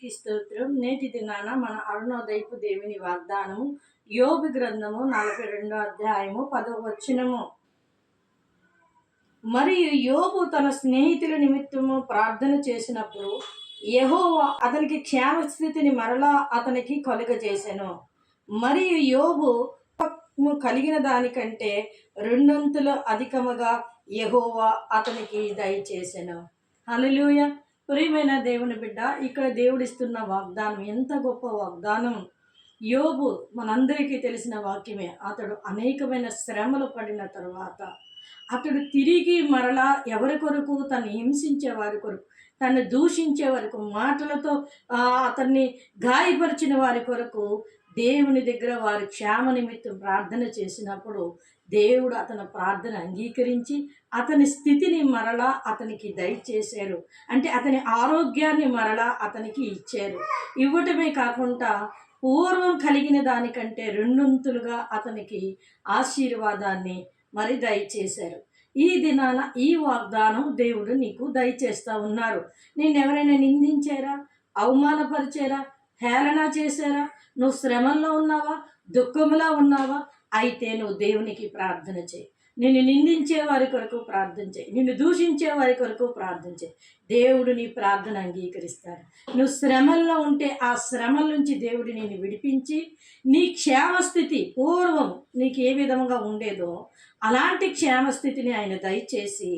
కి స్తోత్రం. నేటి దినాన మన అరుణోదయపు దేవుని వాగ్దానము యోబు గ్రంథము 42 అధ్యాయము 10వ వచనము. మరియు యోబు తన స్నేహితుల నిమిత్తము ప్రార్థన చేసినప్పుడు యెహోవా అతనికి క్షేమస్థితిని మరలా అతనికి కలుగజేసెను. మరియు యోబు కలిగిన దానికంటే రెండొంతులు అధికముగా యెహోవా అతనికి దయచేసెను. హల్లెలూయా. ప్రియమైన దేవుని బిడ్డ, ఇక్కడ దేవుడిస్తున్న వాగ్దానం ఎంత గొప్ప వాగ్దానం. యోబు మనందరికీ తెలిసిన వాక్యమే. అతడు అనేకమైన శ్రమలు పడిన తరువాత అతడు తిరిగి మరలా ఎవరి కొరకు, తను హింసించే వారి కొరకు, తను దూషించే వరకు, మాటలతో అతన్ని గాయపరిచిన వారి కొరకు దేవుని దగ్గర వారి క్షేమ నిమిత్తం ప్రార్థన చేసినప్పుడు దేవుడు అతని ప్రార్థన అంగీకరించి అతని స్థితిని మరలా అతనికి దయచేశారు. అంటే అతని ఆరోగ్యాన్ని మరలా అతనికి ఇచ్చారు. ఇవ్వటమే కాకుండా పూర్వం కలిగిన దానికంటే రెండొంతులుగా అతనికి ఆశీర్వాదాన్ని మరి దయచేశారు. ఈ దినాన ఈ వాగ్దానం దేవుడు నీకు దయచేస్తూ ఉన్నారు. నేను ఎవరైనా నిందించారా, అవమానపరిచారా, హేళన చేశారా, నువ్వు శ్రమల్లో ఉన్నావా, దుఃఖంలో ఉన్నావా, అయితే నువ్వు దేవునికి ప్రార్థన చేయి. నిన్ను నిందించే వారి కొరకు ప్రార్థన చేయి, నిన్ను దూషించే వారి కొరకు ప్రార్థన చేయి. దేవుడు నీ ప్రార్థన అంగీకరిస్తాడు. నువ్వు శ్రమల్లో ఉంటే ఆ శ్రమల నుంచి దేవుడు నిన్ను విడిపించి నీ క్షేమస్థితి పూర్వం నీకు ఏ విధంగా ఉండేదో అలాంటి క్షేమస్థితిని ఆయన దయచేసి,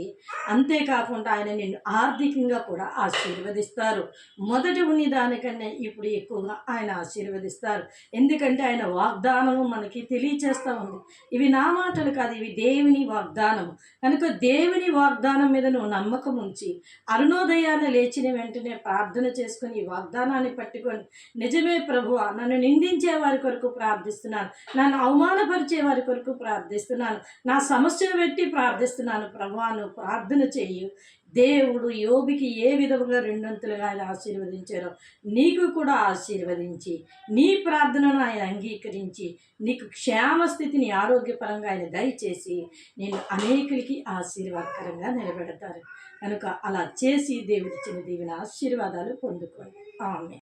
అంతేకాకుండా ఆయన నిన్ను ఆర్థికంగా కూడా ఆశీర్వదిస్తారు. మొదట ఉన్న దానికన్నా ఇప్పుడు ఎక్కువగా ఆయన ఆశీర్వదిస్తారు. ఎందుకంటే ఆయన వాగ్దానము మనకి తెలియచేస్తూ ఉంది. ఇవి నా మాటలు కాదు, ఇవి దేవుని వాగ్దానము. కనుక దేవుని వాగ్దానం మీద నువ్వు నమ్మకం ఉంచి అరుణోదయాన్ని లేచిన వెంటనే ప్రార్థన చేసుకుని ఈ వాగ్దానాన్ని పట్టుకొని, నిజమే ప్రభువా, నన్ను నిందించే వారి కొరకు ప్రార్థిస్తున్నాను, నన్ను అవమానపరిచే వారి కొరకు ప్రార్థిస్తున్నాను, నా సమస్యను పెట్టి ప్రార్థిస్తున్నాను ప్రభువా, నువ్వు ప్రార్థన చెయ్యి. దేవుడు యోబుకి ఏ విధంగా రెండొంతులుగా ఆయన ఆశీర్వదించారో నీకు కూడా ఆశీర్వదించి నీ ప్రార్థనను ఆయన అంగీకరించి నీకు క్షేమస్థితిని ఆరోగ్యపరంగా ఆయన దయచేసి నేను అనేకులకి ఆశీర్వాదకరంగా నిలబెడతారు. కనుక అలా చేసి దేవుడిచ్చిన దీవెన ఆశీర్వాదాలు పొందుకోండి. ఆమేన్.